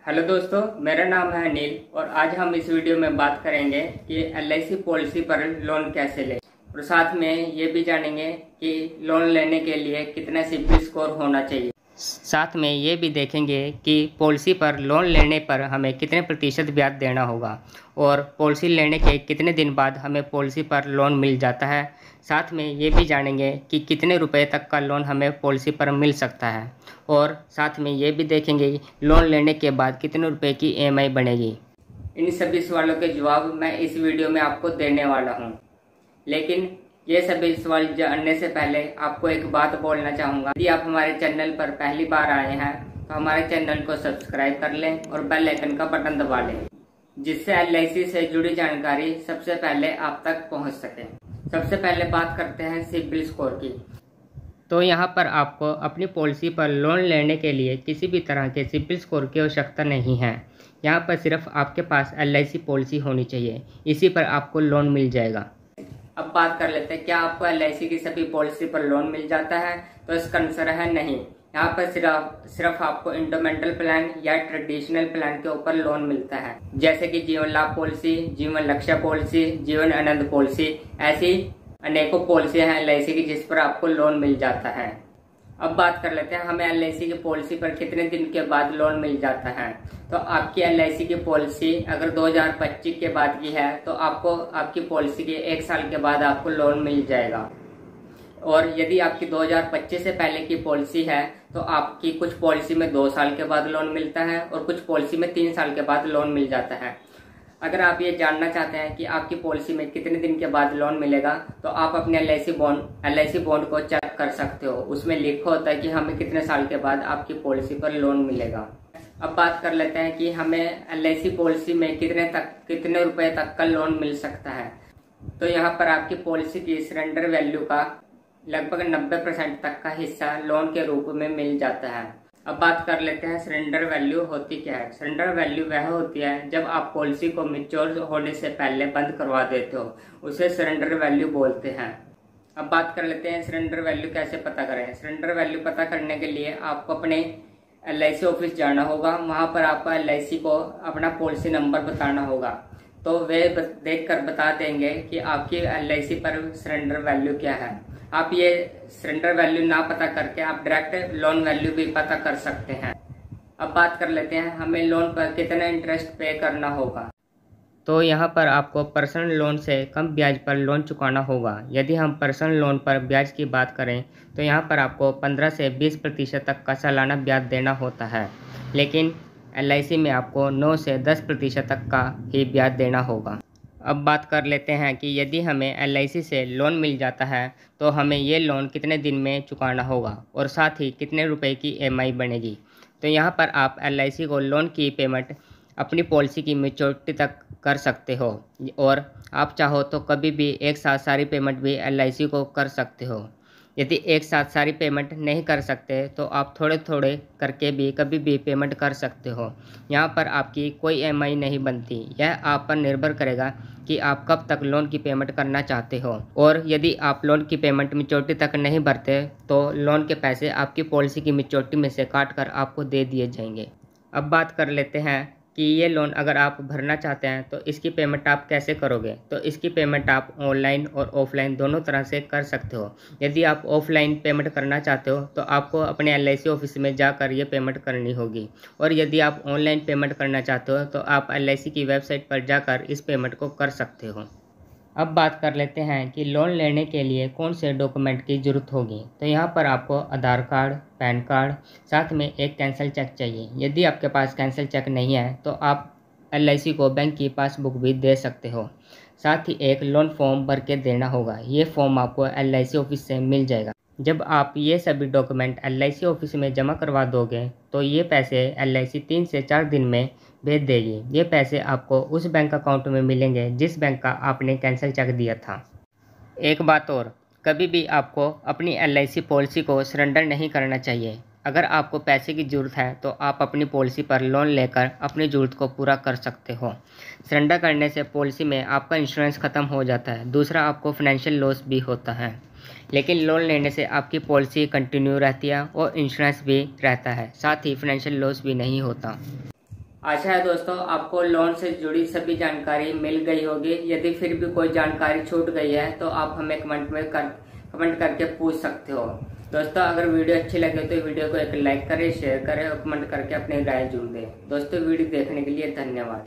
Hello दोस्तों, मेरा नाम है अनिल और आज हम इस वीडियो में बात करेंगे कि एलआईसी पॉलिसी पर लोन कैसे लें और साथ में ये भी जानेंगे कि लोन लेने के लिए कितना सिबिल स्कोर होना चाहिए। साथ में ये भी देखेंगे कि पॉलिसी पर लोन लेने पर हमें कितने प्रतिशत ब्याज देना होगा और पॉलिसी लेने के कितने दिन बाद हमें पॉलिसी पर लोन मिल जाता है। साथ में ये भी जानेंगे कि कितने रुपए तक का लोन हमें पॉलिसी पर मिल सकता है और साथ में ये भी देखेंगे कि लोन लेने के बाद कितने रुपए की ईएमआई बनेगी। इन सभी सवालों के जवाब मैं इस वीडियो में आपको देने वाला हूँ, लेकिन ये सभी सवाल जानने से पहले आपको एक बात बोलना चाहूँगा। यदि आप हमारे चैनल पर पहली बार आए हैं तो हमारे चैनल को सब्सक्राइब कर लें और बेल आइकन का बटन दबा लें, जिससे एलआईसी से जुड़ी जानकारी सबसे पहले आप तक पहुँच सके। सबसे पहले बात करते हैं सिबिल स्कोर की। तो यहाँ पर आपको अपनी पॉलिसी पर लोन लेने के लिए किसी भी तरह के सिबिल स्कोर की आवश्यकता नहीं है। यहाँ पर सिर्फ आपके पास एलआईसी पॉलिसी होनी चाहिए, इसी पर आपको लोन मिल जाएगा। अब बात कर लेते हैं, क्या आपको एलआईसी की सभी पॉलिसी पर लोन मिल जाता है? तो इसका आंसर है नहीं। यहाँ पर सिर्फ आपको इंस्टॉलमेंटल प्लान या ट्रेडिशनल प्लान के ऊपर लोन मिलता है, जैसे कि जीवन लाभ पॉलिसी, जीवन लक्ष्य पॉलिसी, जीवन आनंद पॉलिसी। ऐसी अनेकों पॉलिसियां हैं एलआईसी की जिस पर आपको लोन मिल जाता है। अब बात कर लेते हैं हमें एलआईसी की पॉलिसी पर कितने दिन के बाद लोन मिल जाता है। तो आपकी एलआईसी की पॉलिसी अगर 2025 के बाद की है तो आपको आपकी पॉलिसी के 1 साल के बाद आपको लोन मिल जाएगा। और यदि आपकी 2025 से पहले की पॉलिसी है तो आपकी कुछ पॉलिसी में 2 साल के बाद लोन मिलता है और कुछ पॉलिसी में 3 साल के बाद लोन मिल जाता है। अगर आप ये जानना चाहते हैं कि आपकी पॉलिसी में कितने दिन के बाद लोन मिलेगा तो आप अपने एलआईसी बॉन्ड को चेक कर सकते हो। उसमें लिखा होता है कि हमें कितने साल के बाद आपकी पॉलिसी पर लोन मिलेगा। अब बात कर लेते हैं कि हमें एलआईसी पॉलिसी में कितने रुपए तक का लोन मिल सकता है। तो यहाँ पर आपकी पॉलिसी की सरेंडर वैल्यू का लगभग 90% तक का हिस्सा लोन के रूप में मिल जाता है। अब बात कर लेते हैं सरेंडर वैल्यू होती क्या है। सरेंडर वैल्यू वह होती है जब आप पॉलिसी को मैच्योर होने से पहले बंद करवा देते हो, उसे सरेंडर वैल्यू बोलते हैं। अब बात कर लेते हैं सरेंडर वैल्यू कैसे पता करें। सरेंडर वैल्यू पता करने के लिए आपको अपने एलआईसी ऑफिस जाना होगा। वहां पर आपको एलआईसी को अपना पॉलिसी नंबर बताना होगा, तो वे देख कर बता देंगे कि आपकी एलआईसी पर सरेंडर वैल्यू क्या है। आप ये सरेंडर वैल्यू ना पता करके आप डायरेक्ट लोन वैल्यू भी पता कर सकते हैं। अब बात कर लेते हैं हमें लोन पर कितना इंटरेस्ट पे करना होगा। तो यहाँ पर आपको पर्सनल लोन से कम ब्याज पर लोन चुकाना होगा। यदि हम पर्सनल लोन पर ब्याज की बात करें तो यहाँ पर आपको 15 से 20% तक का सालाना ब्याज देना होता है, लेकिन एलआईसी में आपको 9 से 10% तक का ही ब्याज देना होगा। अब बात कर लेते हैं कि यदि हमें एलआईसी से लोन मिल जाता है तो हमें ये लोन कितने दिन में चुकाना होगा और साथ ही कितने रुपए की ईएमआई बनेगी। तो यहाँ पर आप एलआईसी को लोन की पेमेंट अपनी पॉलिसी की मैच्योरिटी तक कर सकते हो और आप चाहो तो कभी भी एक साथ सारी पेमेंट भी एलआईसी को कर सकते हो। यदि एक साथ सारी पेमेंट नहीं कर सकते तो आप थोड़े थोड़े करके भी कभी भी पेमेंट कर सकते हो। यहाँ पर आपकी कोई ईएमआई नहीं बनती। यह आप पर निर्भर करेगा कि आप कब तक लोन की पेमेंट करना चाहते हो, और यदि आप लोन की पेमेंट मैच्योरिटी तक नहीं भरते तो लोन के पैसे आपकी पॉलिसी की मैच्योरिटी में से काट कर आपको दे दिए जाएंगे। अब बात कर लेते हैं कि ये लोन अगर आप भरना चाहते हैं तो इसकी पेमेंट आप कैसे करोगे। तो इसकी पेमेंट आप ऑनलाइन और ऑफलाइन दोनों तरह से कर सकते हो। यदि आप ऑफलाइन पेमेंट करना चाहते हो तो आपको अपने एलआईसी ऑफिस में जाकर ये पेमेंट करनी होगी, और यदि आप ऑनलाइन पेमेंट करना चाहते हो तो आप एलआईसी की वेबसाइट पर जाकर इस पेमेंट को कर सकते हो। अब बात कर लेते हैं कि लोन लेने के लिए कौन से डॉक्यूमेंट की ज़रूरत होगी। तो यहाँ पर आपको आधार कार्ड, पैन कार्ड, साथ में एक कैंसिल चेक चाहिए। यदि आपके पास कैंसिल चेक नहीं है तो आप एलआईसी को बैंक की पासबुक भी दे सकते हो। साथ ही एक लोन फॉर्म भर के देना होगा। ये फॉर्म आपको एलआईसी ऑफिस से मिल जाएगा। जब आप ये सभी डॉक्यूमेंट एलआईसी ऑफिस में जमा करवा दोगे तो ये पैसे एलआईसी 3 से 4 दिन में भेज देगी। ये पैसे आपको उस बैंक अकाउंट में मिलेंगे जिस बैंक का आपने कैंसिल चेक दिया था। एक बात और, कभी भी आपको अपनी एलआईसी पॉलिसी को सरेंडर नहीं करना चाहिए। अगर आपको पैसे की ज़रूरत है तो आप अपनी पॉलिसी पर लोन लेकर अपनी ज़रूरत को पूरा कर सकते हो। सरेंडर करने से पॉलिसी में आपका इंश्योरेंस ख़त्म हो जाता है। दूसरा, आपको फाइनेंशियल लॉस भी होता है, लेकिन लोन लेने से आपकी पॉलिसी कंटिन्यू रहती है और इंश्योरेंस भी रहता है, साथ ही फाइनेंशियल लॉस भी नहीं होता। आशा है दोस्तों आपको लोन से जुड़ी सभी जानकारी मिल गई होगी। यदि फिर भी कोई जानकारी छूट गई है तो आप हमें कमेंट करके पूछ सकते हो। दोस्तों अगर वीडियो अच्छी लगे तो वीडियो को एक लाइक करें, शेयर करें और कमेंट करके अपनी राय जरूर दें। दोस्तों वीडियो देखने के लिए धन्यवाद।